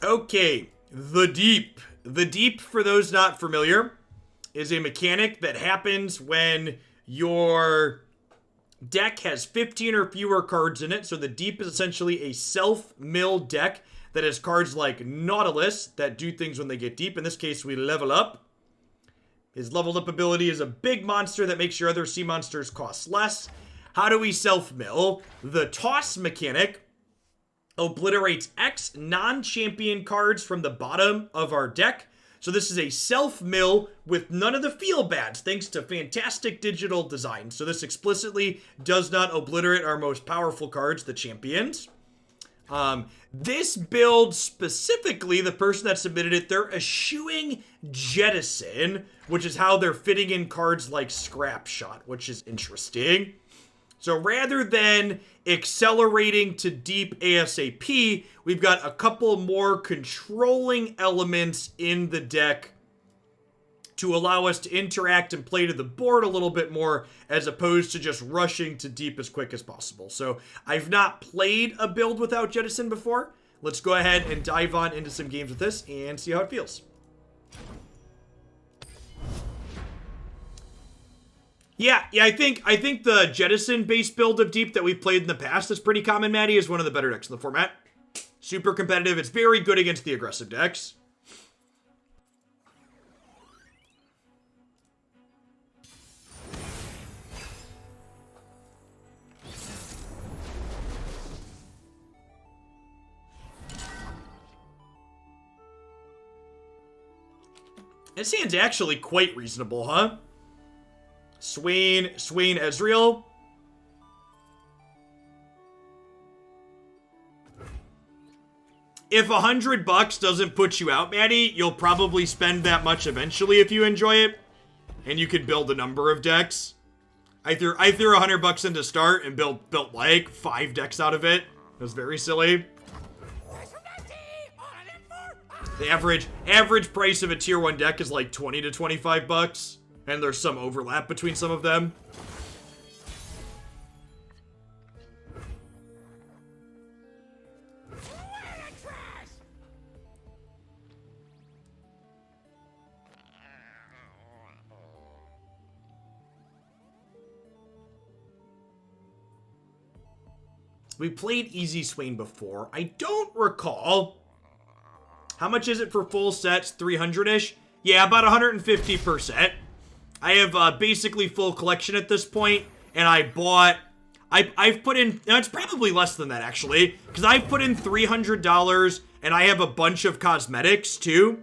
Okay, the Deep. The Deep, for those not familiar, is a mechanic that happens when your deck has 15 or fewer cards in it. So the Deep is essentially a self-milled deck that has cards like Nautilus that do things when they get deep. In this case, we level up. His leveled up ability is a big monster that makes your other sea monsters cost less. How do we self-mill? The Toss mechanic obliterates X non-champion cards from the bottom of our deck. So this is a self-mill with none of the feel bads, thanks to fantastic digital design. So this explicitly does not obliterate our most powerful cards, the champions. This build specifically, the person that submitted it, they're eschewing Jettison, which is how they're fitting in cards like Scrap Shot, which is interesting. So rather than accelerating to deep ASAP, we've got a couple more controlling elements in the deck to allow us to interact and play to the board a little bit more, as opposed to just rushing to deep as quick as possible. So I've not played a build without Jettison before. Let's go ahead and dive on into some games with this and see how it feels. Yeah, I think the Jettison-based build of Deep that we've played in the past is pretty common, Maddie, is one of the better decks in the format. Super competitive. It's very good against the aggressive decks. This hand's actually quite reasonable, huh? Swain, Ezreal. If $100 doesn't put you out, Maddie, you'll probably spend that much eventually if you enjoy it. And you can build a number of decks. I threw $100 in to start and built like 5 decks out of it. It was very silly. The average price of a tier 1 deck is like 20 to 25 bucks. And there's some overlap between some of them. We played Easy Swain before. I don't recall. How much is it for full sets? 300-ish? Yeah, about 150%. I have basically full collection at this point, and I've put in, no, it's probably less than that actually, because I've put in $300, and I have a bunch of cosmetics too.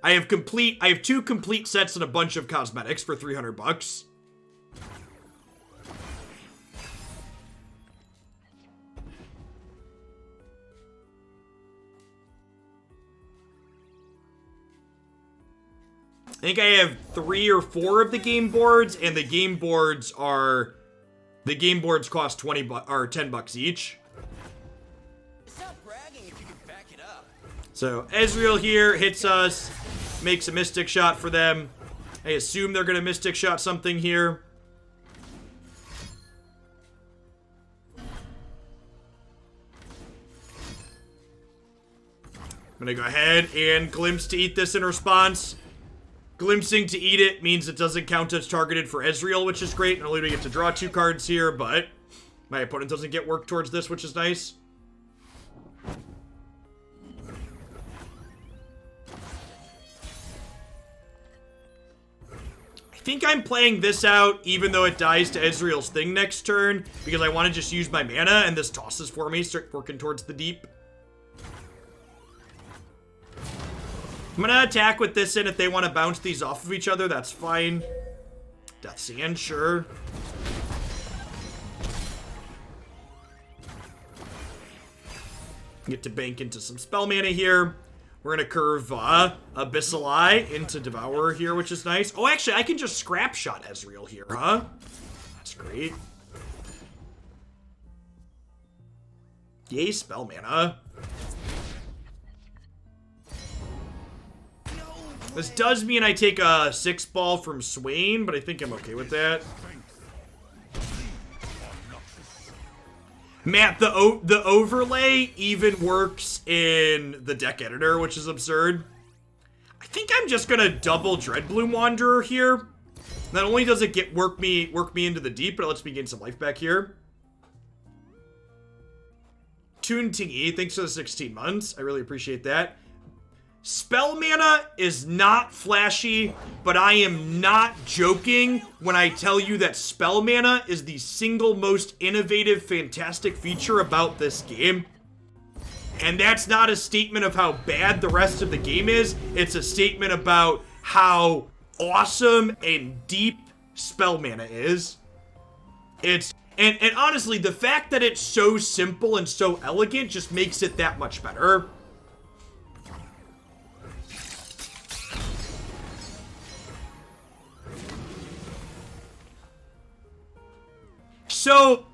I have 2 complete sets and a bunch of cosmetics for 300 bucks. I think I have 3 or 4 of the game boards, and the game boards cost 20 or 10 bucks each. Stop bragging if you can back it up. So Ezreal here hits us, makes a Mystic Shot for them. I assume they're gonna Mystic Shot something here. I'm gonna go ahead and Glimpse to eat this in response. Glimpsing to eat it means it doesn't count as targeted for Ezreal, which is great. Not only do we get to draw 2 cards here, but my opponent doesn't get work towards this, which is nice. I think I'm playing this out, even though it dies to Ezreal's thing next turn, because I want to just use my mana, and this tosses for me, start working towards the deep. I'm gonna attack with this in. If they want to bounce these off of each other, that's fine. Death Sand, sure. Get to bank into some spell mana here. We're gonna curve Abyssal Eye into Devourer here, which is nice. Oh, actually, I can just Scrap Shot Ezreal here, huh? That's great. Yay, spell mana. This does mean I take a 6-ball from Swain, but I think I'm okay with that. Matt, the overlay even works in the deck editor, which is absurd. I think I'm just gonna double Dreadbloom Wanderer here. Not only does it work me into the deep, but it lets me gain some life back here. Toon Ting E, thanks for the 16 months. I really appreciate that. Spell mana is not flashy, but I am not joking when I tell you that spell mana is the single most innovative, fantastic feature about this game. And that's not a statement of how bad the rest of the game is. It's a statement about how awesome and deep spell mana is. And honestly, the fact that it's so simple and so elegant just makes it that much better. So,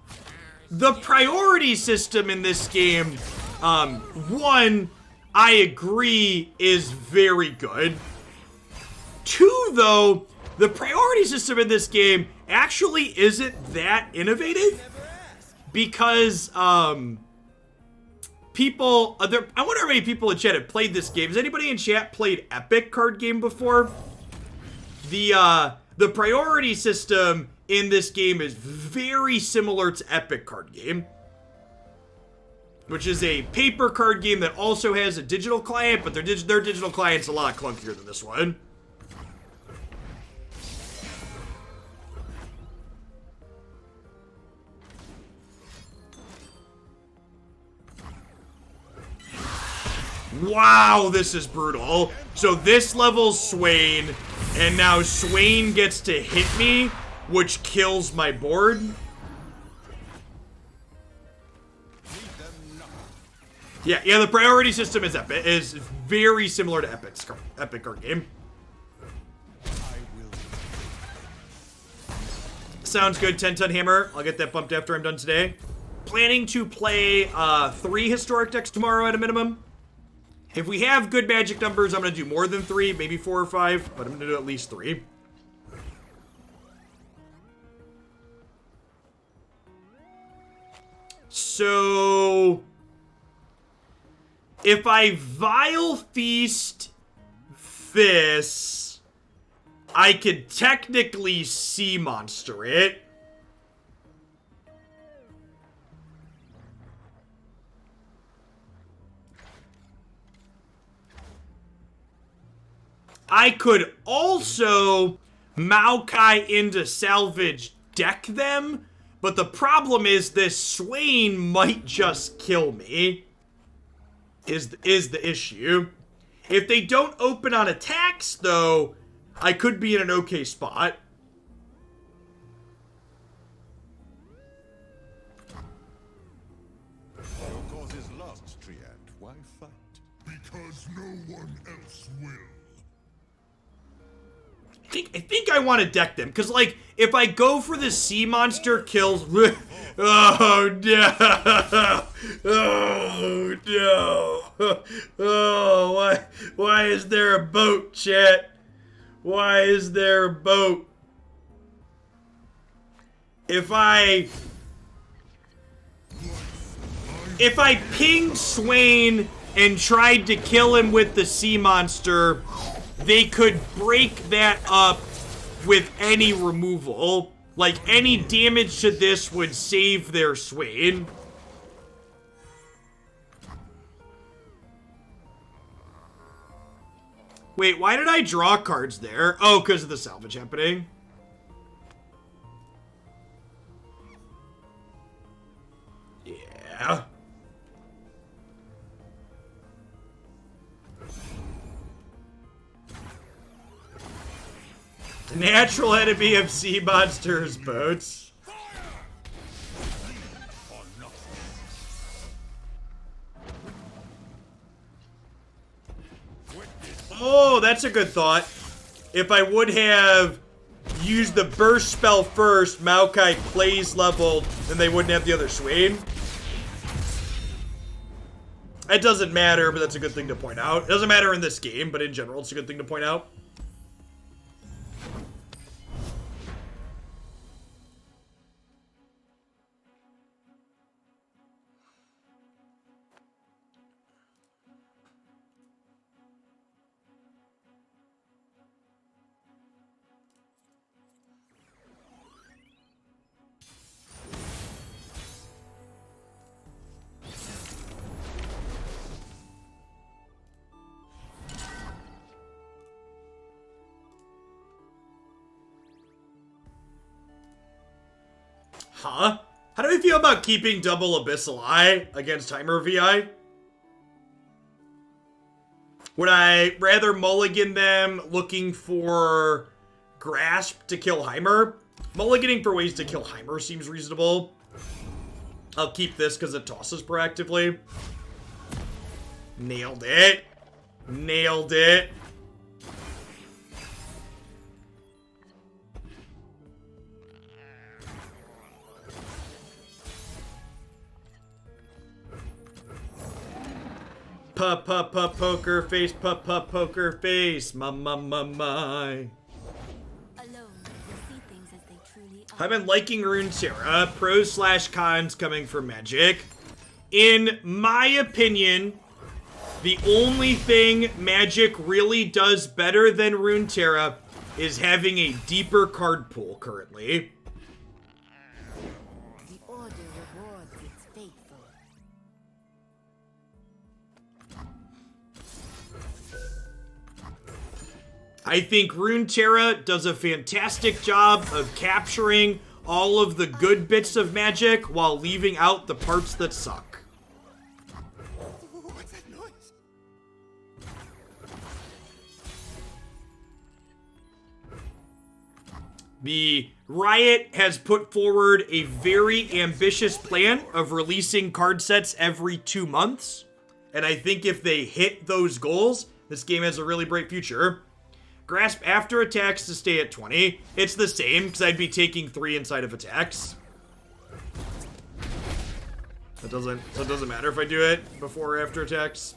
the priority system in this game, one, I agree, is very good. Two, though, the priority system in this game actually isn't that innovative because, people, I wonder how many people in chat have played this game. Has anybody in chat played Epic card game before? The priority system in this game is very similar to Epic card game, which is a paper card game that also has a digital client, but their digital client's a lot clunkier than this one. Wow, this is brutal. So this level's Swain, and now Swain gets to hit me, which kills my board. Yeah, the priority system is very similar to Epic card game. Sounds good, 10-ton hammer. I'll get that bumped after I'm done today. Planning to play 3 historic decks tomorrow at a minimum. If we have good magic numbers, I'm going to do more than 3, maybe 4 or 5, but I'm going to do at least 3. So, if I Vile Feast this, I could technically Sea Monster it. I could also Maokai into salvage deck them, but the problem is this Swain might just kill me, is the issue. If they don't open on attacks, though, I could be in an okay spot. Your cause is lost, Triad. Why fight? Because no one else will. I think I want to deck them, because, like, if I go for the sea monster kills... Oh, no! Oh, no! Oh, why is there a boat, chat? Why is there a boat? If I pinged Swain and tried to kill him with the sea monster, they could break that up with any removal. Like, any damage to this would save their Swain. Wait, why did I draw cards there? Oh, because of the salvage happening. Yeah. The natural enemy of sea monsters, boats. Oh, that's a good thought. If I would have used the burst spell first, Maokai plays leveled, then they wouldn't have the other Swain. It doesn't matter, but that's a good thing to point out. It doesn't matter in this game, but in general, it's a good thing to point out. Huh? How do we feel about keeping double Abyssal Eye against Heimer VI? Would I rather mulligan them looking for Grasp to kill Heimer? Mulliganing for ways to kill Heimer seems reasonable. I'll keep this because it tosses proactively. Nailed it. Nailed it. Poker face, poker face, my. Alone, you'll see things as they truly are. I've been liking Runeterra, pros / cons coming from Magic. In my opinion, the only thing Magic really does better than Runeterra is having a deeper card pool currently. The order rewards its faithful. I think Runeterra does a fantastic job of capturing all of the good bits of Magic while leaving out the parts that suck. What's that noise? The Riot has put forward a very ambitious plan of releasing card sets every 2 months. And I think if they hit those goals, this game has a really bright future. Grasp after attacks to stay at 20. It's the same, because I'd be taking 3 inside of attacks. So it doesn't matter if I do it before or after attacks.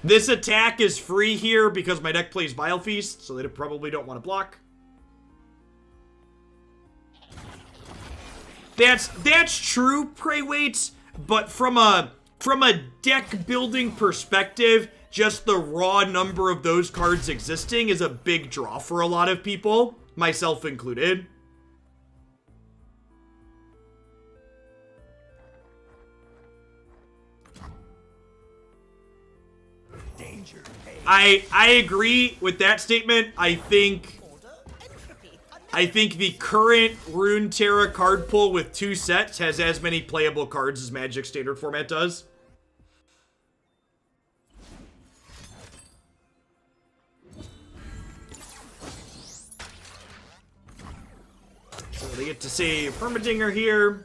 This attack is free here because my deck plays Vile Feast, so they probably don't want to block. That's true, Prey Waits, but from a deck building perspective, just the raw number of those cards existing is a big draw for a lot of people, myself included. Danger. I agree with that statement. I think the current Runeterra card pool with 2 sets has as many playable cards as Magic Standard format does. So they get to see Permadinger here. Round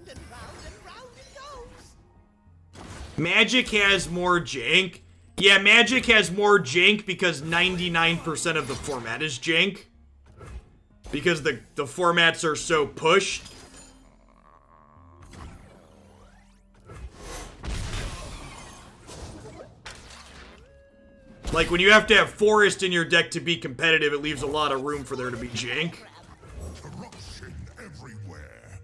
and round and round it goes. Magic has more jank. Yeah, Magic has more jank because 99% of the format is jank. Because the formats are so pushed. Like, when you have to have Forest in your deck to be competitive, it leaves a lot of room for there to be jank. Corruption everywhere.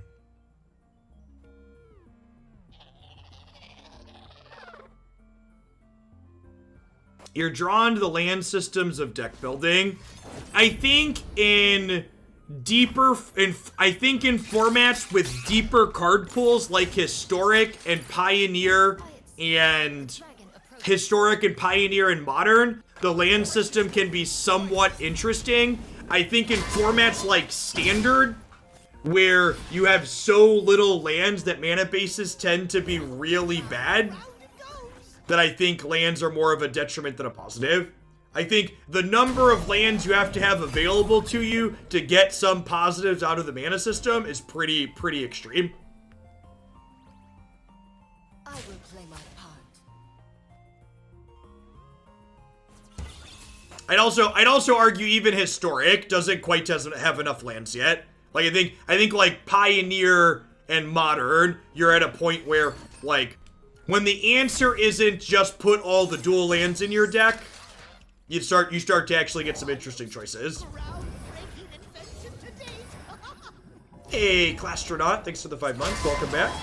You're drawn to the land systems of deck building. I think in formats with deeper card pools like Historic and Pioneer and Modern, the land system can be somewhat interesting. I think in formats like Standard, where you have so little lands that mana bases tend to be really bad, that I think lands are more of a detriment than a positive. I think the number of lands you have to have available to you to get some positives out of the mana system is pretty extreme. I will play my part. I'd also argue even Historic doesn't have enough lands yet. Like I think like Pioneer and Modern, you're at a point where like when the answer isn't just put all the dual lands in your deck, you start to actually get some interesting choices. Hey, Clastronaut, thanks for the 5 months. Welcome back.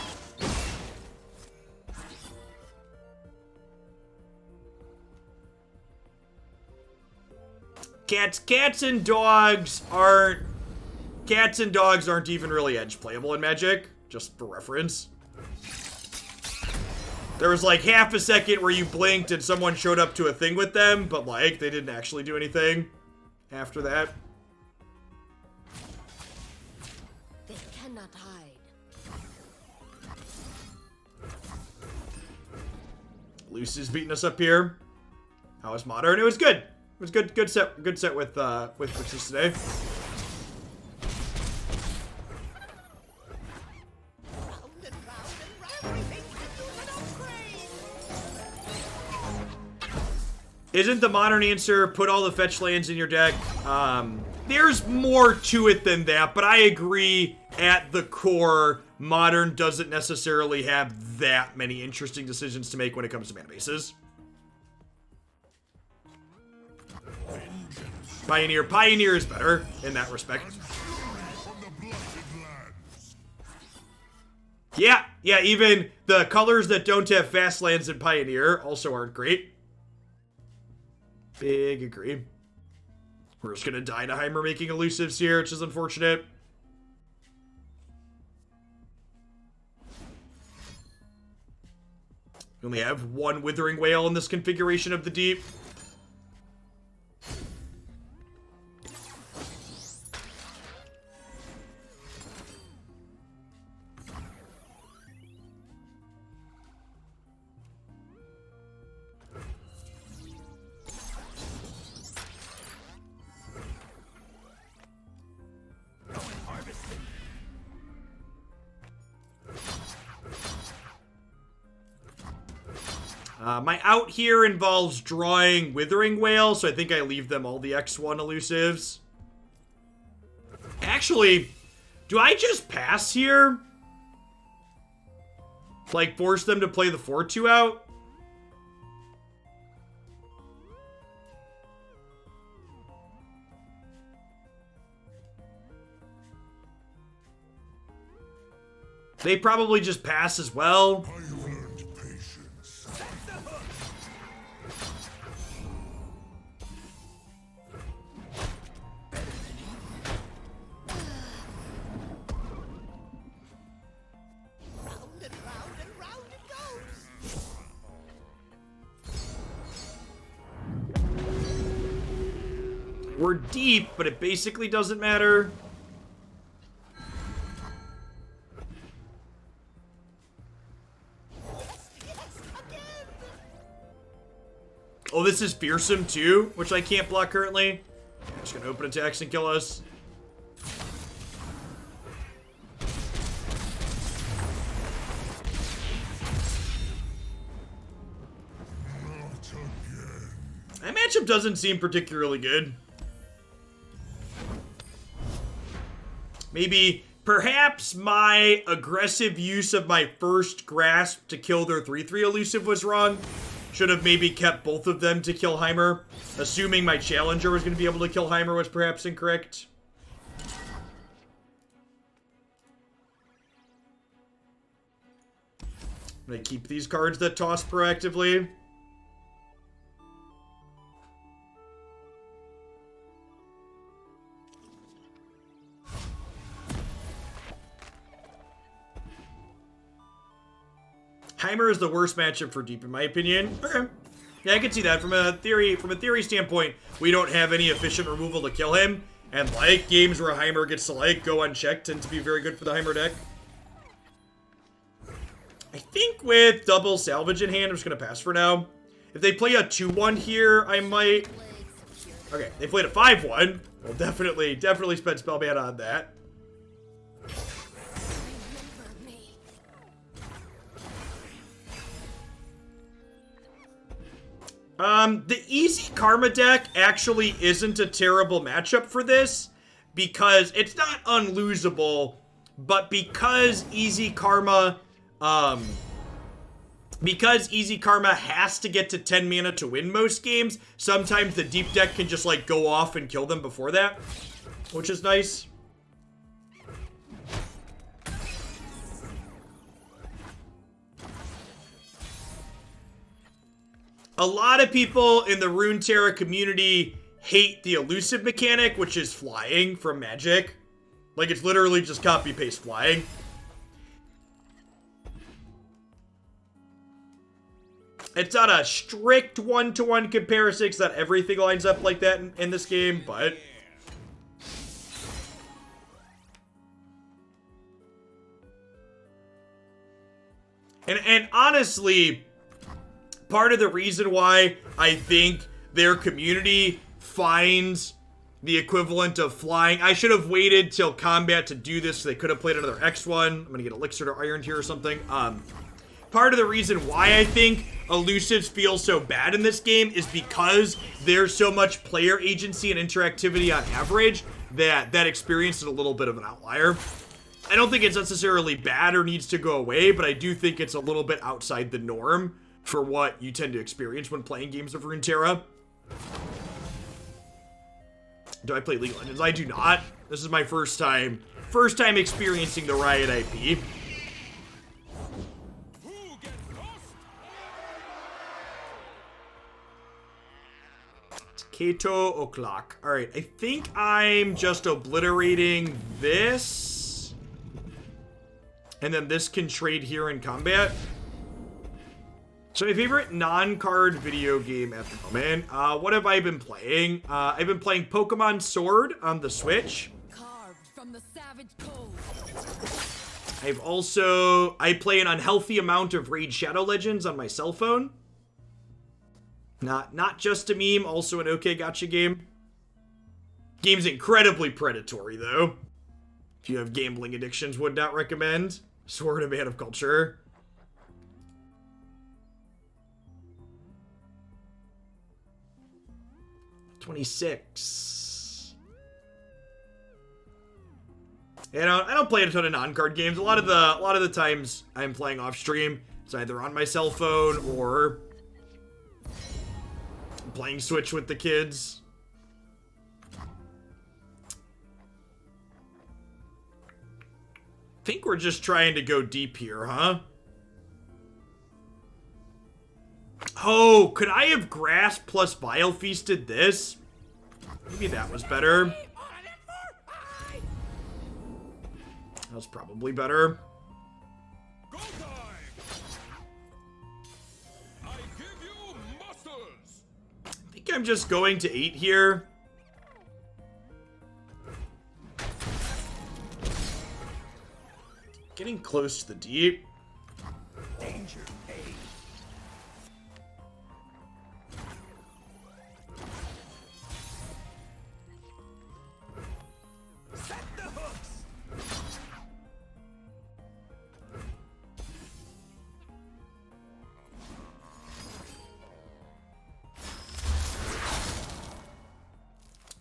Cats and dogs aren't even really edge playable in Magic, just for reference. There was like half a second where you blinked and someone showed up to a thing with them, but like they didn't actually do anything after that. not hide. Lucy's beating us up here. How was Modern? It was good. It was good. Good set with Princess today. Isn't the Modern answer put all the fetch lands in your deck? There's more to it than that, but I agree at the core, Modern doesn't necessarily have that many interesting decisions to make when it comes to mana bases. Pioneer is better in that respect. Yeah, even the colors that don't have fast lands in Pioneer also aren't great. Big agree. We're just gonna die to Heimer making elusives here, which is unfortunate. We only have one Withering Whale in this configuration of the Deep. My out here involves drawing Withering Whale, so I think I leave them all the X1 elusives. Actually, do I just pass here? Like, force them to play the 4-2 out? They probably just pass as well. I've learned patience. Round and round it goes. We're deep, but it basically doesn't matter. Oh, this is Fearsome too, which I can't block currently. I'm just gonna open attacks and kill us. Not again. That matchup doesn't seem particularly good. Perhaps my aggressive use of my first grasp to kill their 3/3 elusive was wrong. Should have maybe kept both of them to kill Heimer. Assuming my challenger was going to be able to kill Heimer was perhaps incorrect. I'm going to keep these cards that toss proactively. Heimer is the worst matchup for Deep, in my opinion. Okay. Yeah, I can see that. From a theory standpoint, we don't have any efficient removal to kill him. And like games where Heimer gets to like go unchecked tend to be very good for the Heimer deck. I think with double salvage in hand, I'm just gonna pass for now. If they play a 2-1 here, I might. Okay, they played a 5-1. We'll definitely spend spellman on that. The easy Karma deck actually isn't a terrible matchup for this because it's not unlosable, but because easy Karma has to get to 10 mana to win most games, sometimes the Deep deck can just like go off and kill them before that, which is nice. A lot of people in the Runeterra community hate the elusive mechanic, which is flying from Magic. Like, it's literally just copy-paste flying. It's not a strict one-to-one comparison, because not everything lines up like that in this game, but And honestly, part of the reason why I think their community finds the equivalent of flying. I should have waited till combat to do this so they could have played another X1. I'm gonna get Elixir to Iron here or something. Part of the reason why I think elusives feel so bad in this game is because there's so much player agency and interactivity on average that that experience is a little bit of an outlier. I don't think it's necessarily bad or needs to go away, but I do think it's a little bit outside the norm for what you tend to experience when playing games of Runeterra. Do I play League of Legends? I do not. This is my first time experiencing the Riot IP. It's Kato o'clock. All right, I think I'm just obliterating this. And then this can trade here in combat. So my favorite non-card video game at the moment, what have I been playing? I've been playing Pokemon Sword on the Switch. Carved from the savage code. I play an unhealthy amount of Raid Shadow Legends on my cell phone. Not just a meme, also an okay gacha game. Game's incredibly predatory though. If you have gambling addictions, would not recommend. Sword of Man of Culture. $26. And I don't play a ton of non-card games. A lot of the times I'm playing off stream, it's either on my cell phone or playing Switch with the kids. I think we're just trying to go deep here, huh? Oh, could I have Grass plus Vile Feasted this? Maybe that was better. That was probably better. Go time! I give you muscles! I think I'm just going to 8 here. Getting close to the deep. Danger, A. Set the hooks.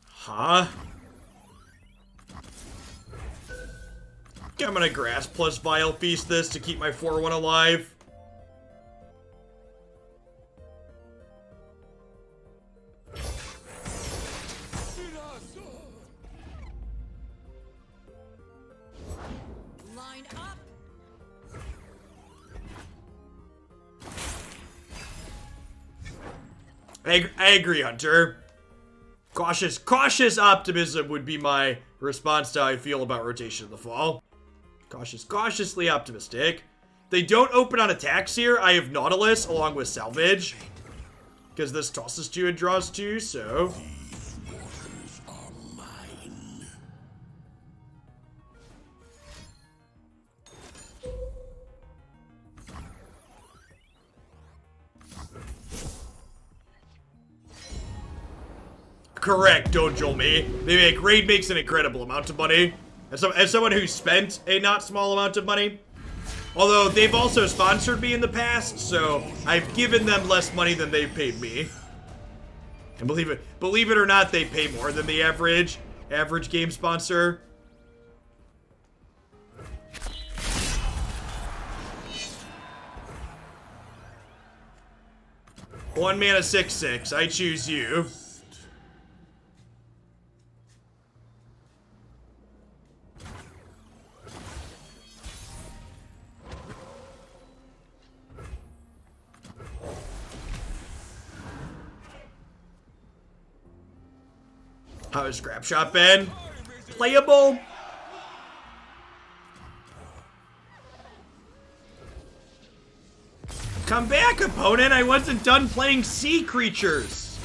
Huh? I'm gonna Grass plus Vile Feast this to keep my 4-1 alive. Line up. I agree, Hunter. Cautious optimism would be my response to how I feel about Rotation of the Fall. Cautiously optimistic. They don't open on attacks here. I have Nautilus along with Salvage. Because this tosses 2 and draws 2, so... These waters are mine. Correct, don't jolt me. Raid makes an incredible amount of money. As someone who spent a not small amount of money. Although they've also sponsored me in the past, so I've given them less money than they've paid me. And believe it or not, they pay more than the average game sponsor. One mana 6/6. I choose you. How has Scrap Shot been? Playable? Come back, opponent! I wasn't done playing sea creatures!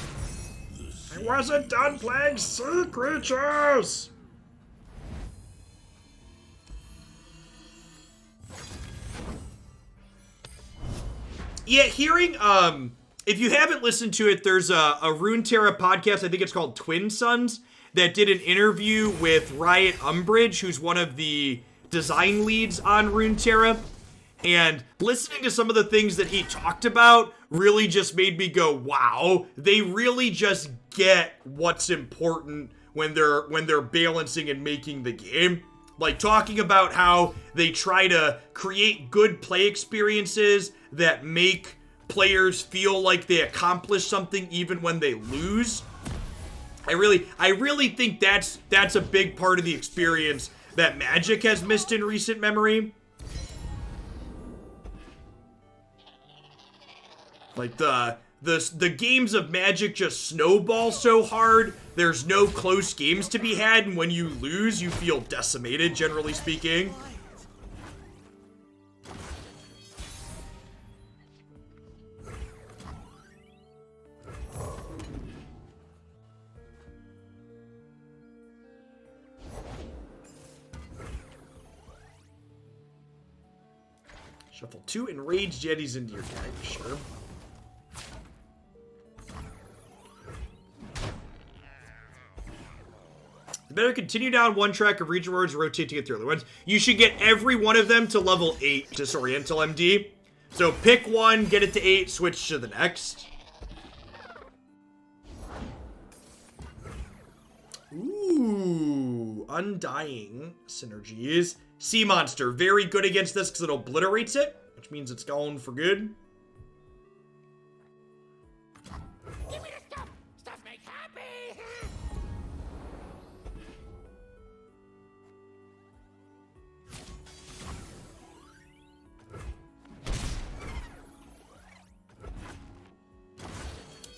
I wasn't done playing sea creatures! yeah, hearing, if you haven't listened to it, there's a Runeterra podcast, I think it's called Twin Sons, that did an interview with Riot Umbridge, who's one of the design leads on Runeterra. And listening to some of the things that he talked about really just made me go, wow, they really just get what's important when they're balancing and making the game. Like talking about how they try to create good play experiences that make players feel like they accomplish something even when they lose. I really think that's a big part of the experience that Magic has missed in recent memory. Like the games of Magic just snowball so hard, there's no close games to be had, and when you lose, you feel decimated, generally speaking. Shuffle 2 Enraged Yetis into your deck, sure. You better continue down one track of region words, rotate to get through other ones. You should get every one of them to level 8 to Oriental MD. So pick one, get it to 8, switch to the next. Ooh, Undying synergies. Sea Monster, very good against this because it obliterates it, which means it's gone for good. Give me the stuff! Stuff makes happy!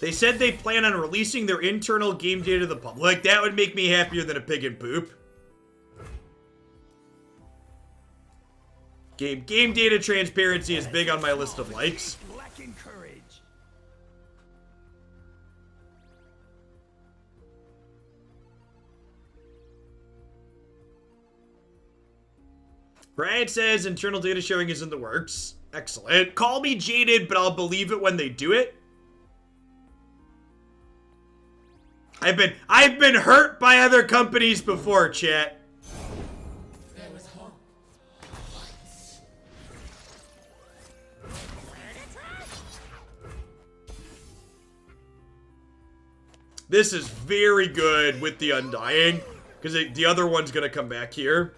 They said they plan on releasing their internal game data to the public. That would make me happier than a pig and poop. Game data transparency is big on my list of likes. Lacking courage. Riot says internal data showing is in the works. Excellent. Call me jaded, but I'll believe it when they do it. I've been hurt by other companies before, chat. This is very good with the Undying, because the other one's gonna come back here.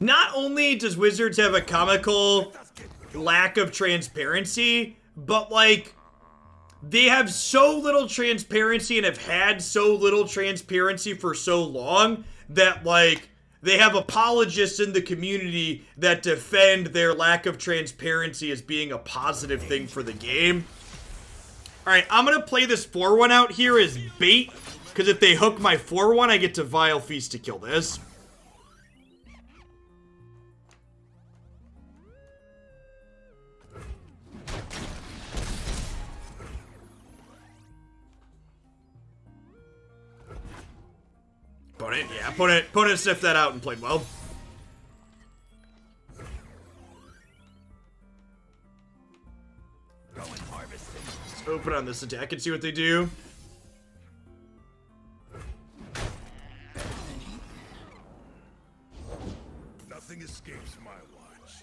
Not only does Wizards have a comical lack of transparency, but like, they have so little transparency and have had so little transparency for so long that, like, they have apologists in the community that defend their lack of transparency as being a positive thing for the game. Alright, I'm gonna play this 4-1 out here as bait, because if they hook my 4-1, I get to Vile Feast to kill this. Opponent sniffed that out and played well. Let's open on this attack and see what they do. Nothing escapes my watch.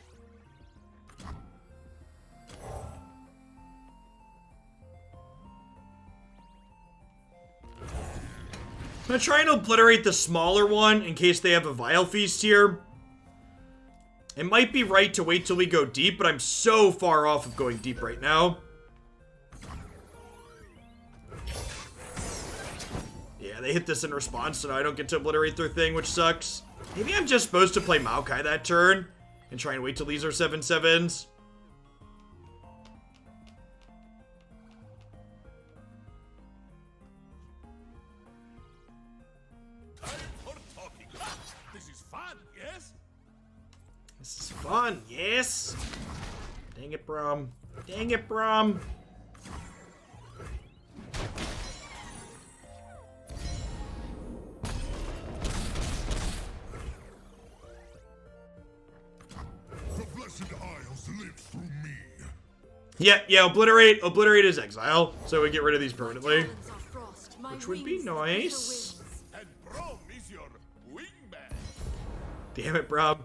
I'm gonna try and obliterate the smaller one in case they have a Vile Feast here. It might be right to wait till we go deep, but I'm so far off of going deep right now. Yeah, they hit this in response, so now I don't get to obliterate their thing, which sucks. Maybe I'm just supposed to play Maokai that turn and try and wait till these are 7/7s. This is fun, yes? This is fun, yes? Dang it, Brom. Dang it, Brom. The Blessed Isles live through me. Yeah, obliterate is exile, so we get rid of these permanently. Talons are frost, my Which would be wings are nice. bitter winds. And Brom is your wingman. Damn it, Brom.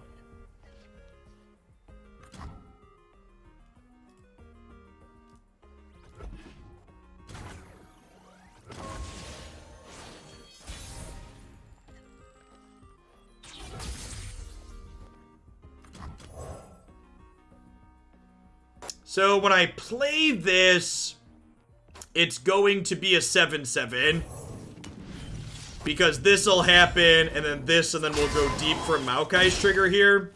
So when I play this, it's going to be a 7/7. Because this'll happen, and then this, and then we'll go deep for Maokai's trigger here.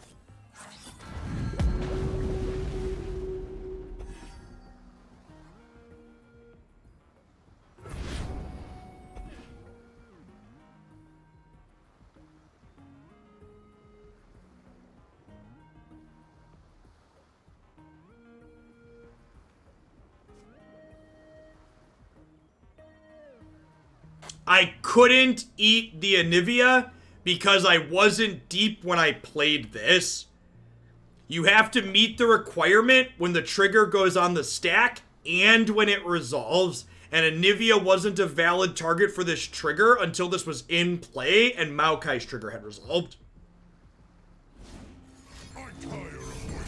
I couldn't eat the Anivia because I wasn't deep when I played this. You have to meet the requirement when the trigger goes on the stack and when it resolves. And Anivia wasn't a valid target for this trigger until this was in play and Maokai's trigger had resolved. I tire of waiting.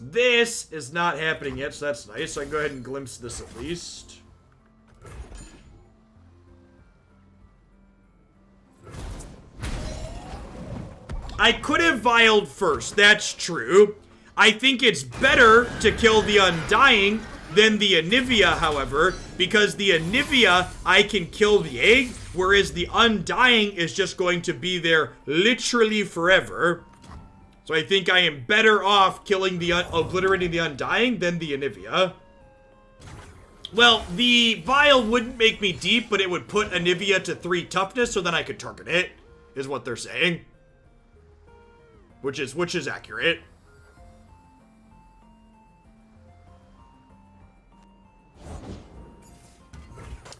This is not happening yet, so that's nice. So I can go ahead and glimpse this at least. I could have vialed first, that's true. I think it's better to kill the Undying than the Anivia, however, because the Anivia, I can kill the egg, whereas the Undying is just going to be there literally forever. So I think I am better off killing the obliterating the Undying than the Anivia. Well, the Vial wouldn't make me deep, but it would put Anivia to 3 toughness, so then I could target it, is what they're saying. Which is accurate.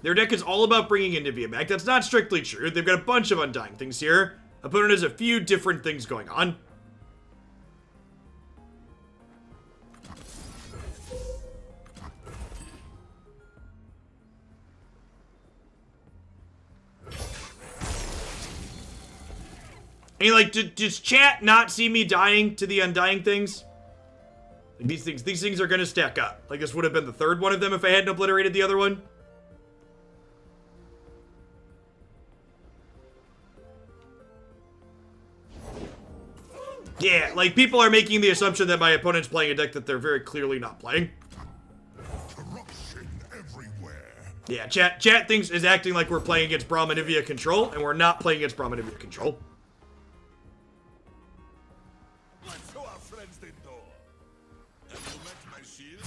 Their deck is all about bringing Anivia back. That's not strictly true. They've got a bunch of Undying things here. Opponent has a few different things going on. I mean, like, does chat not see me dying to the Undying things? Like, these things are gonna stack up. Like, this would have been the third one of them if I hadn't obliterated the other one. Yeah, like, people are making the assumption that my opponent's playing a deck that they're very clearly not playing. Corruption everywhere. Yeah, chat thinks is acting like we're playing against Braum and Anivia control, and we're not playing against Braum and Anivia control. Let's show our friends the door. Have you met my shield?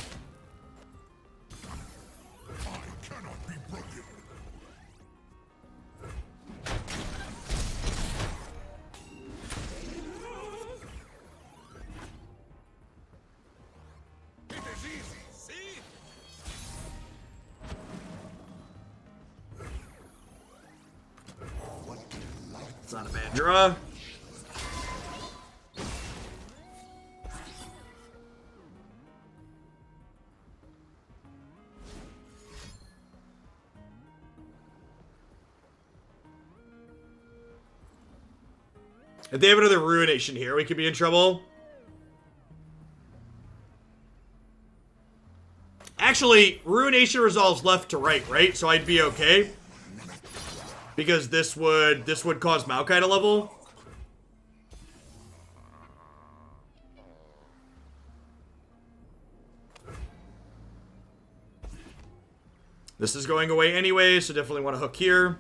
I cannot be broken. It is easy, see? It's not a bad draw. If they have another Ruination here, we could be in trouble. Actually, Ruination resolves left to right, right? So I'd be okay. Because this would cause Maokai to level. This is going away anyway, so definitely want to hook here.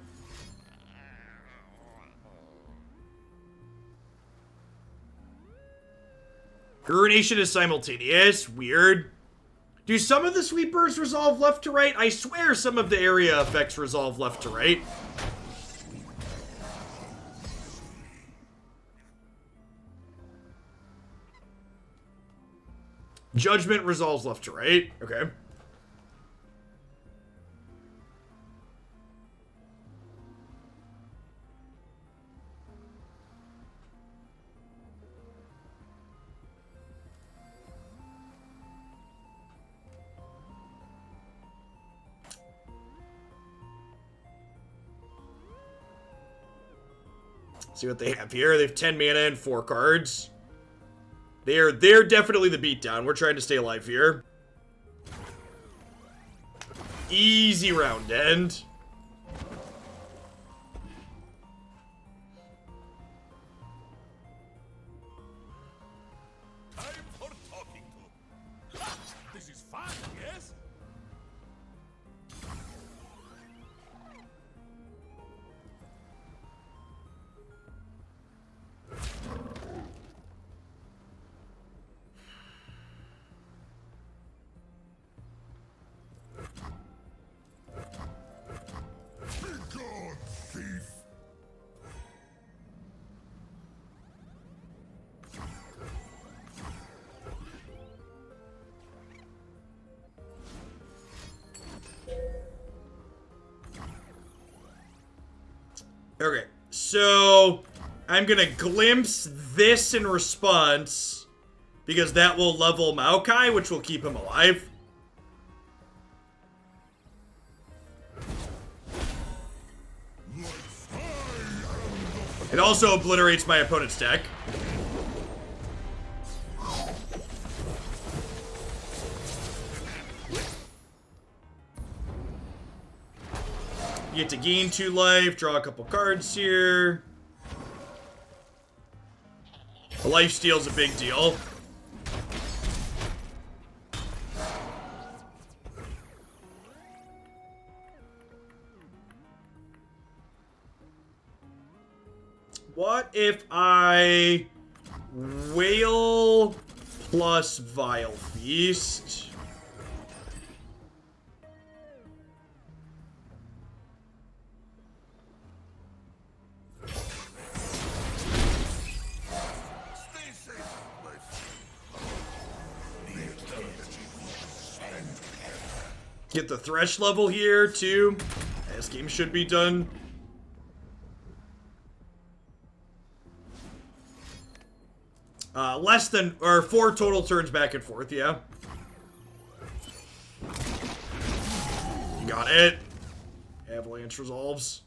Ruination is simultaneous. Weird. Do some of the sweepers resolve left to right? I swear some of the area effects resolve left to right. Judgment resolves left to right. Okay. See what they have here. They have 10 mana and 4 cards. They're definitely the beatdown. We're trying to stay alive here. Easy round end. Time for talking to. This is fun, yes? Be gone, thief! Okay, so I'm gonna glimpse this in response because that will level Maokai, which will keep him alive. It also obliterates my opponent's deck. You get to gain 2 life, draw a couple cards here. A lifesteal's a big deal. What if I Whale plus Vile Feast? Get the Thresh level here, too. This game should be done. Less than, or 4 total turns back and forth, yeah. Got it. Avalanche resolves.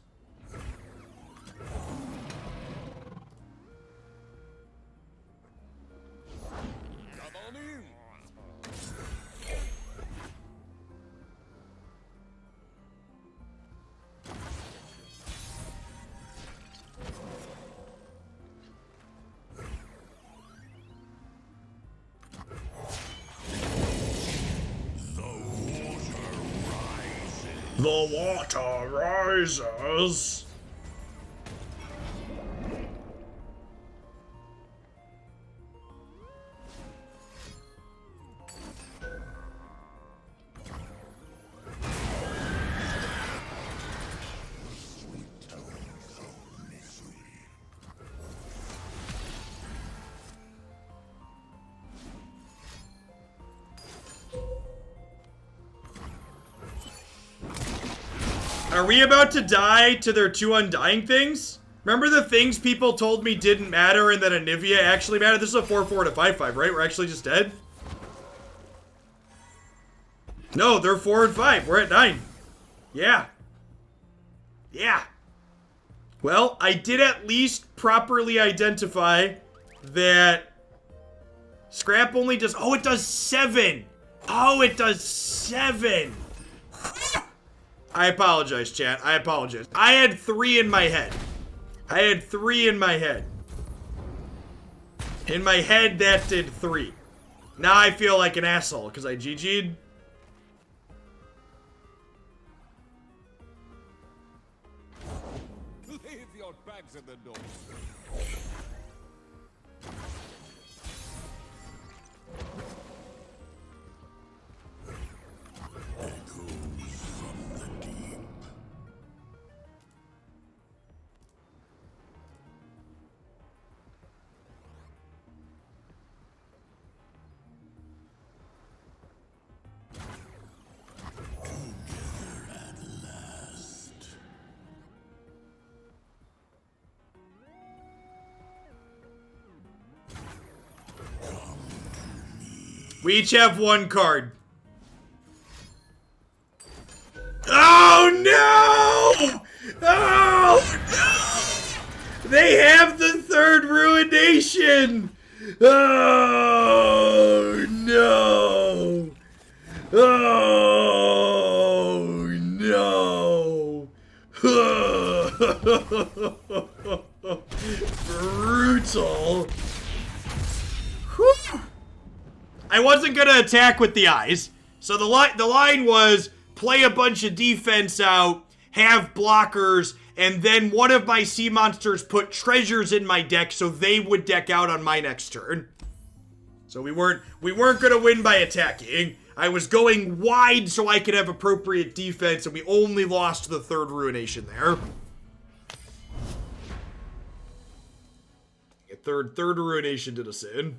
Come on in. The water rises. Are we about to die to their 2 undying things? Remember the things people told me didn't matter and that Anivia actually mattered? This is a 4-4 to 5-5, right? We're actually just dead? No, they're 4 and 5. We're at 9. Yeah. Yeah. Well, I did at least properly identify that Scrap only does... Oh, it does 7. Oh, it does 7. I apologize, chat. I apologize. I had 3 in my head. I had 3 in my head. In my head, that did 3. Now I feel like an asshole because I GG'd. Leave your bags at the door. We each have one card. Oh no! Oh no! They have the third Ruination! Oh no! Oh no! Brutal. Whew. I wasn't gonna attack with the eyes, so the line was play a bunch of defense out, have blockers, and then one of my sea monsters put treasures in my deck so they would deck out on my next turn. So we weren't gonna win by attacking. I was going wide so I could have appropriate defense, and we only lost the third Ruination there. Third Ruination did us in.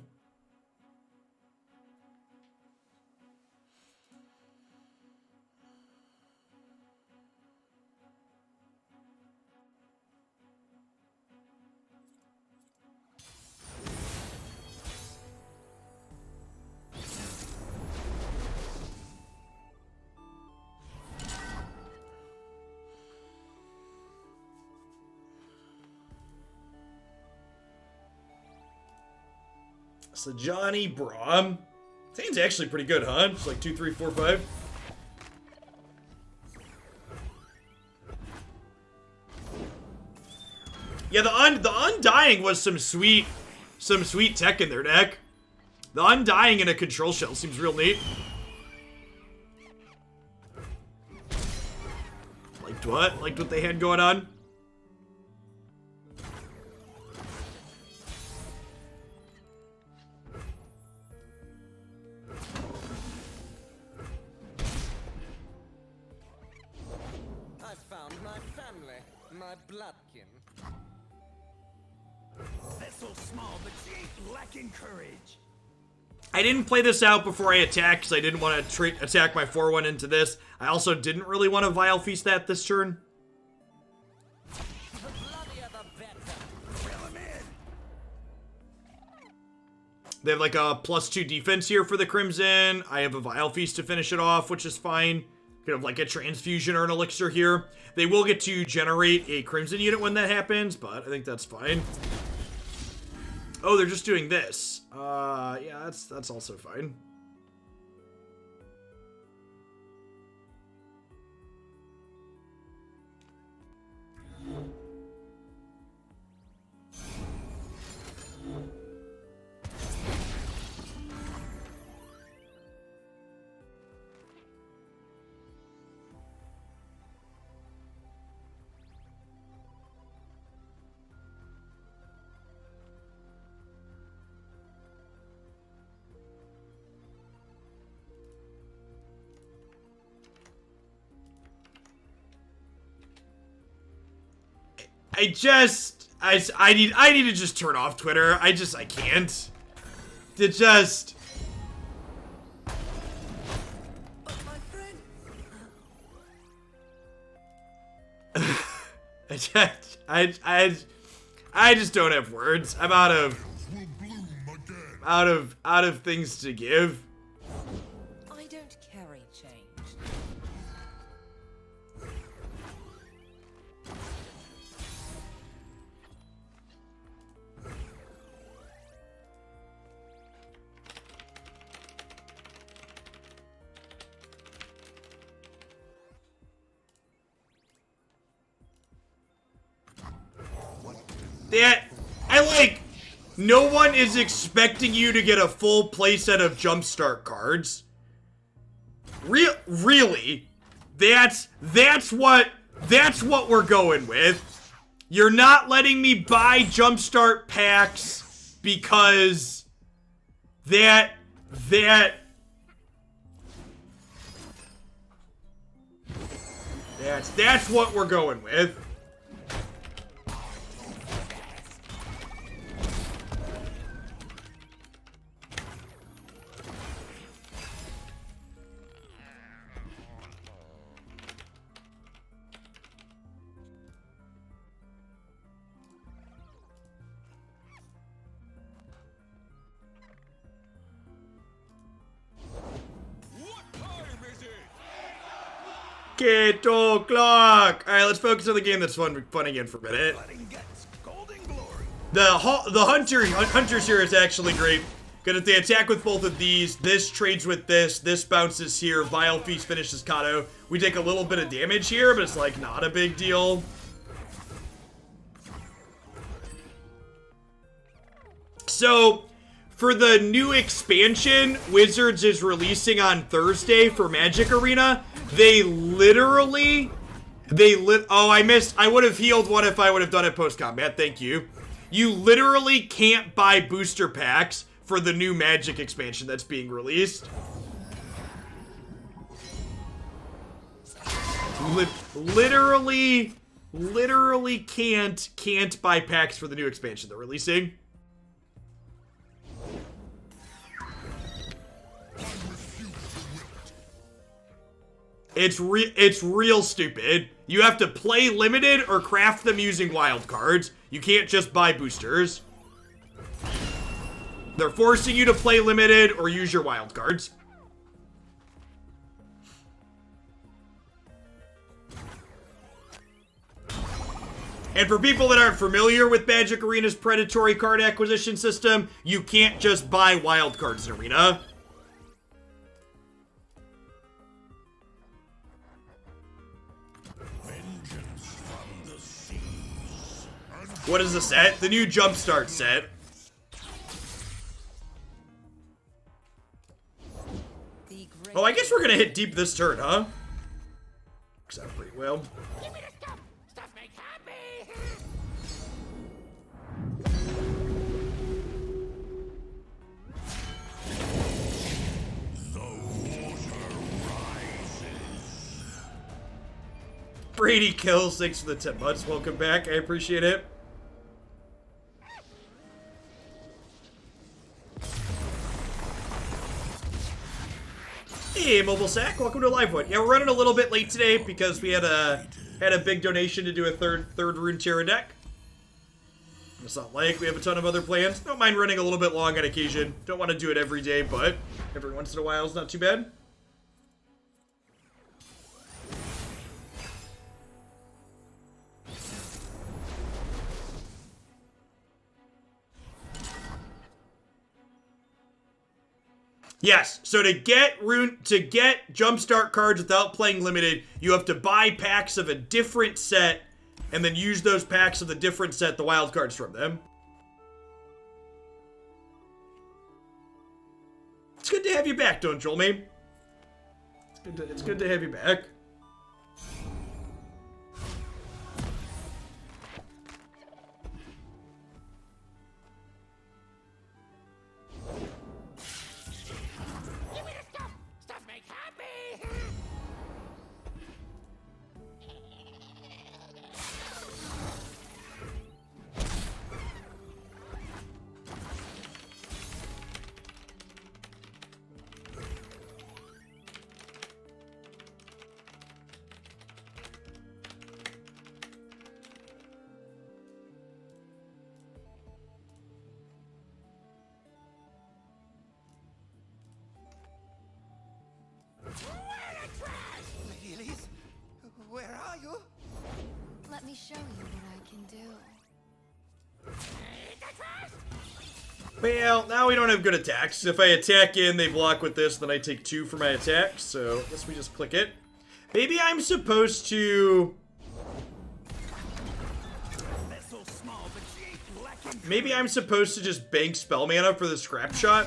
So Johnny Brahm. Thing's actually pretty good, huh? It's like 2, 3, 4, 5. Yeah, the Undying was some sweet tech in their deck. The Undying in a control shell seems real neat. Liked what? Liked what they had going on? I found my family, my bloodkin. Vessel small, but she ain't lacking courage. I didn't play this out before I attacked because I didn't want to attack my 4-1 into this. I also didn't really want to Vile Feast that this turn. The bloodier the better. Fill him in. They have like a +2 defense here for the Crimson. I have a Vile Feast to finish it off, which is fine. Could have like a Transfusion or an Elixir here. They will get to generate a Crimson unit when that happens, but I think that's fine. Oh, they're just doing this. Yeah, that's also fine. I need to just turn off Twitter. I can't. It just... I just don't have words. I'm out of things to give. I don't carry change. No one is expecting you to get a full playset of Jumpstart cards. Really? That's what we're going with. You're not letting me buy Jumpstart packs because that's what we're going with. 8 o'clock. All right, let's focus on the game that's fun again for a minute. The Hunters here is actually great. Because if they attack with both of these, this trades with this bounces here, Vile Feast finishes Kato. We take a little bit of damage here, but it's like not a big deal. So, for the new expansion, Wizards is releasing on Thursday for Magic Arena. Oh, I would have healed one if I would have done it post-combat, thank you. You literally can't buy booster packs for the new Magic expansion that's being released. Literally can't buy packs for the new expansion they're releasing. It's real stupid. You have to play limited or craft them using wild cards. You can't just buy boosters. They're forcing you to play limited or use your wild cards. And for people that aren't familiar with Magic Arena's predatory card acquisition system, you can't just buy wild cards in Arena. What is the set? The new Jumpstart set. Oh, I guess we're gonna hit deep this turn, huh? Except pretty well. Give me the stuff. Stuff makes happy. Brady Kills, thanks for the 10 months. Welcome back. I appreciate it. Hey, Mobile Sack, welcome to a live one. Yeah, we're running a little bit late today because we had a big donation to do a third Runeterra deck. It's not like we have a ton of other plans. Don't mind running a little bit long on occasion. Don't want to do it every day, but every once in a while is not too bad. Yes, so to get Jumpstart cards without playing limited, you have to buy packs of a different set and then use those packs of the different set, the wild cards from them. It's good to have you back, don't troll me. It's good to have you back. Where are you? Let me show you what I can do. Well, now we don't have good attacks. If I attack in, they block with this, then I take 2 for my attack, so I guess we just click it. Maybe I'm supposed to... Maybe I'm supposed to just bank spell mana for the scrap shot.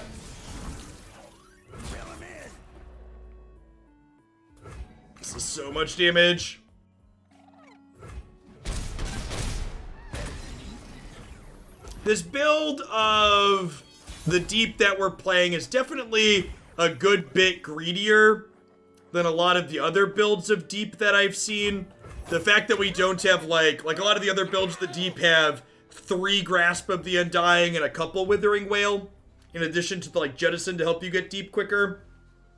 This is so much damage. This build of the deep that we're playing is definitely a good bit greedier than a lot of the other builds of deep that I've seen. The fact that we don't have like a lot of the other builds of the deep have 3 Grasp of the Undying and a couple Withering Wail, in addition to like Jettison to help you get deep quicker.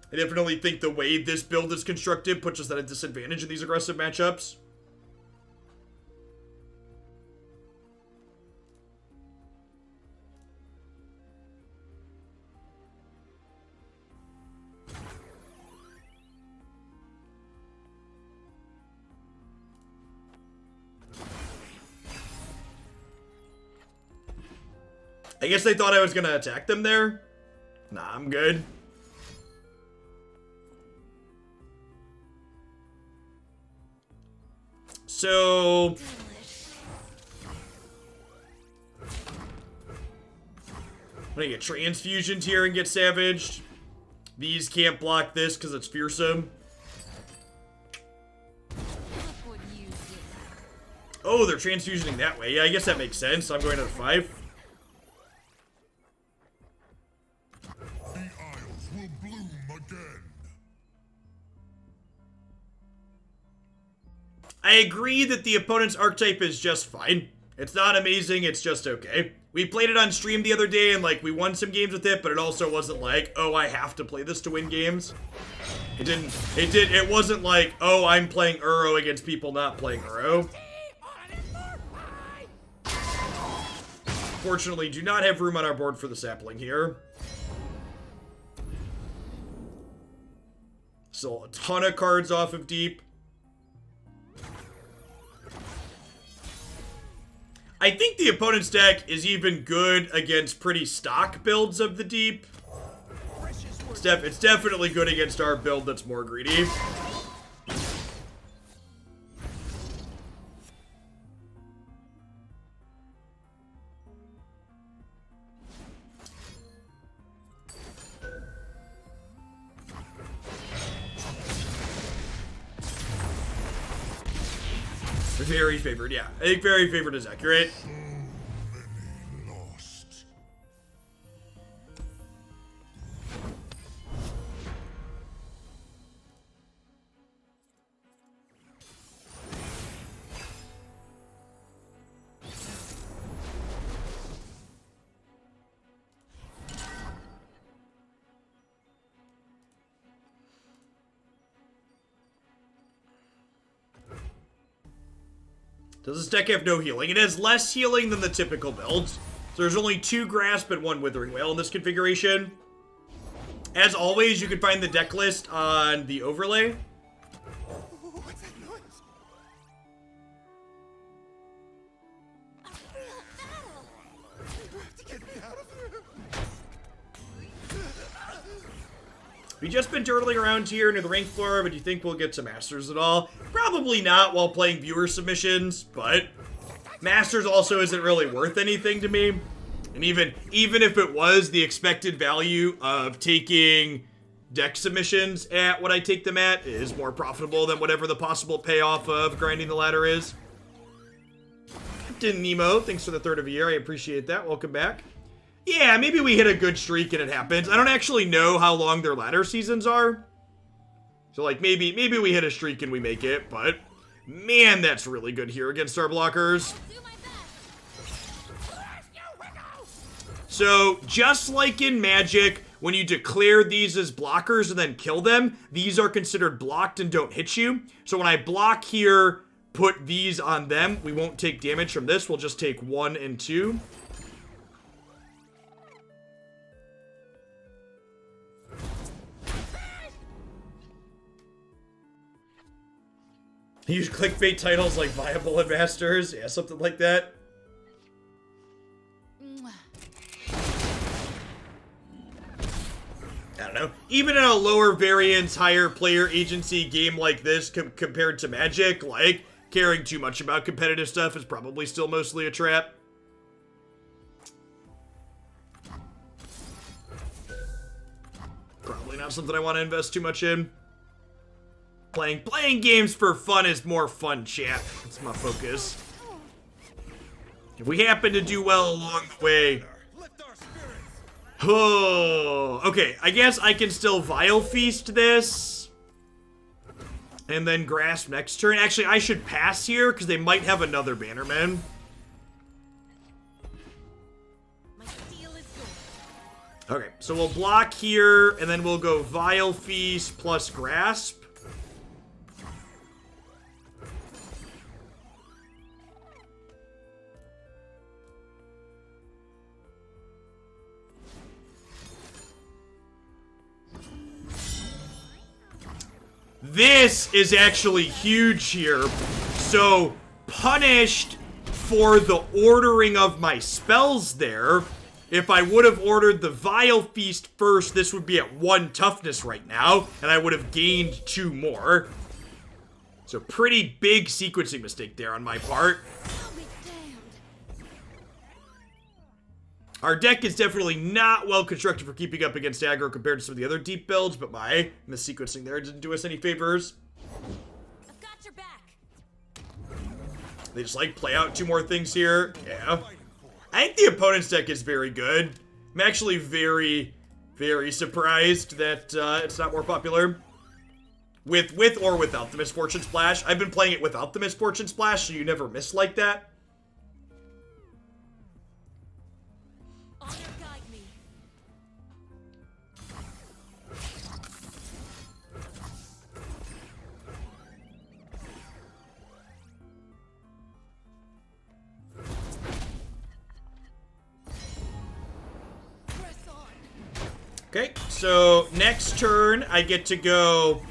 I definitely think the way this build is constructed puts us at a disadvantage in these aggressive matchups. I guess they thought I was gonna attack them there. Nah, I'm good. So... I'm gonna get transfusioned here and get savaged. These can't block this because it's fearsome. Oh, they're transfusioning that way. Yeah, I guess that makes sense. I'm going to the 5. The Isles will bloom again. I agree that the opponent's archetype is just fine. It's not amazing, it's just okay. We played it on stream the other day and like we won some games with it, but it also wasn't like, oh, I have to play this to win games. It wasn't like, oh, I'm playing Uro against people not playing Uro. Fortunately, do not have room on our board for the sapling here. So a ton of cards off of deep. I think the opponent's deck is even good against pretty stock builds of the deep. It's definitely good against our build that's more greedy. Very favored, yeah. I think very favored is accurate. So many lost. Does this deck have no healing? It has less healing than the typical builds. So there's only 2 Grasp and 1 Withering Wail in this configuration. As always, you can find the deck list on the overlay. What's that noise? You have to get me out of here. We've just been turtling around here near the rank floor, but do you think we'll get to Masters at all? Probably not while playing viewer submissions, but Masters also isn't really worth anything to me. And even if it was, the expected value of taking deck submissions at what I take them at is more profitable than whatever the possible payoff of grinding the ladder is. Captain Nemo, thanks for the 3rd of a year. I appreciate that. Welcome back. Yeah, maybe we hit a good streak and it happens. I don't actually know how long their ladder seasons are. So, like, maybe we hit a streak and we make it, but man, that's really good here against our blockers. So, just like in Magic, when you declare these as blockers and then kill them, these are considered blocked and don't hit you. So when I block here, put these on them, we won't take damage from this. We'll just take 1 and 2. Use clickbait titles like Viable and Masters. Yeah, something like that. I don't know. Even in a lower variance, higher player agency game like this compared to Magic, like, caring too much about competitive stuff is probably still mostly a trap. Probably not something I want to invest too much in. Playing games for fun is more fun, chat. That's my focus. If we happen to do well along the way... Oh, okay. I guess I can still Vile Feast this. And then Grasp next turn. Actually, I should pass here, because they might have another Bannerman. Okay, so we'll block here, and then we'll go Vile Feast plus Grasp. This is actually huge here. So, punished for the ordering of my spells there. If I would have ordered the Vile Feast first, this would be at 1 toughness right now, and I would have gained 2 more. So pretty big sequencing mistake there on my part. I'll be damned. Our deck is definitely not well constructed for keeping up against aggro compared to some of the other deep builds, but my missequencing there didn't do us any favors. I've got your back. They just like play out 2 more things here. Yeah. I think the opponent's deck is very good. I'm actually very, very surprised that it's not more popular. With or without the Misfortune Splash. I've been playing it without the Misfortune Splash, so you never miss like that. Honor guide me. Press on. Okay, so next turn I get to go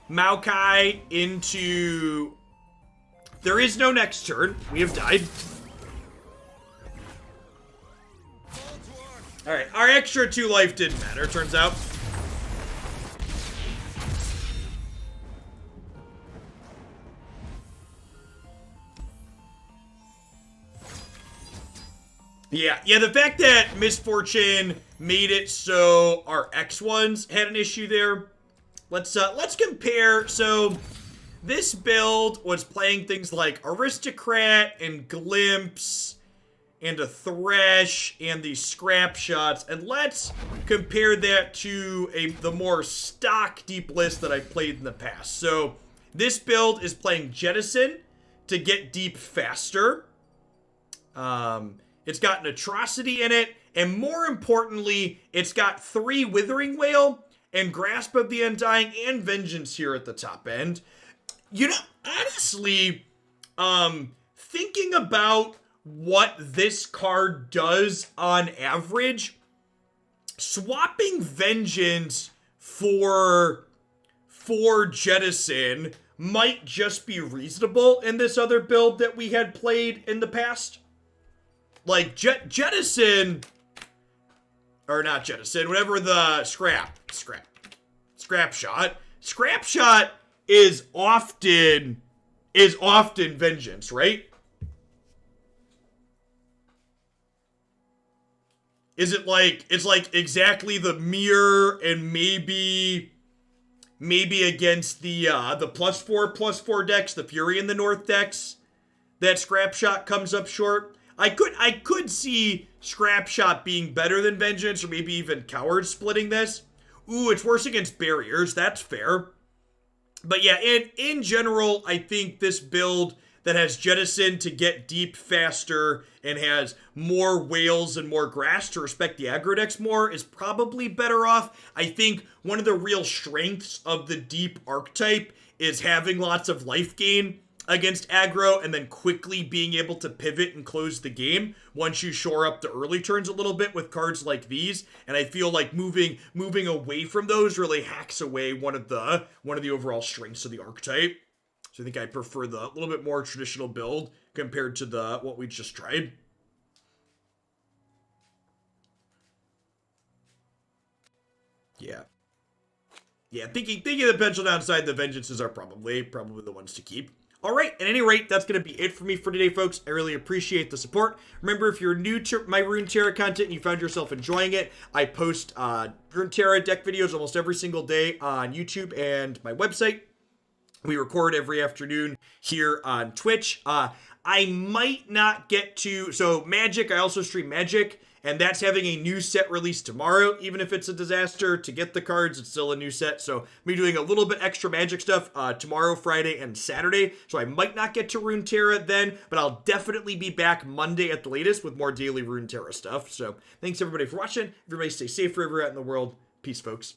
Maokai into... There is no next turn. We have died. Alright, our extra 2 life didn't matter, turns out. Yeah, the fact that Misfortune made it so our X1s had an issue there. Let's compare. So this build was playing things like Aristocrat and Glimpse and a Thresh and the Scrap Shots, and let's compare that to the more stock deep list that I've played in the past. So this build is playing Jettison to get deep faster. It's got an Atrocity in it, and more importantly, it's got 3 Withering Wail and Grasp of the Undying and Vengeance here at the top end. You know, honestly, thinking about what this card does on average, swapping Vengeance for Jettison might just be reasonable in this other build that we had played in the past. Like, Jettison, or not Jettison, whatever the Scrap Shot. Scrap Shot is often Vengeance, right? Is it like, it's like exactly the mirror and maybe against the +4/+4 decks, the Fury in the North decks, that Scrap Shot comes up short? I could see Scrap Shot being better than Vengeance, or maybe even Coward splitting this. Ooh, it's worse against barriers. That's fair. But yeah, in general, I think this build that has Jettison to get deep faster and has more whales and more grass to respect the aggro decks more is probably better off. I think one of the real strengths of the deep archetype is having lots of life gain against aggro and then quickly being able to pivot and close the game once you shore up the early turns a little bit with cards like these. And I feel like moving away from those really hacks away one of the overall strengths of the archetype. So I think I prefer the little bit more traditional build compared to what we just tried. Yeah, thinking the potential downside, the Vengeances are probably the ones to keep. All right, at any rate, that's going to be it for me for today, folks. I really appreciate the support. Remember, if you're new to my Runeterra content and you found yourself enjoying it, I post Runeterra deck videos almost every single day on YouTube and my website. We record every afternoon here on Twitch. I might not get to... So, Magic, I also stream Magic, and that's having a new set released tomorrow. Even if it's a disaster to get the cards, it's still a new set. So, I'm doing a little bit extra Magic stuff tomorrow, Friday, and Saturday. So, I might not get to Runeterra then, but I'll definitely be back Monday at the latest with more daily Runeterra stuff. So, thanks everybody for watching. Everybody stay safe wherever you're at in the world. Peace, folks.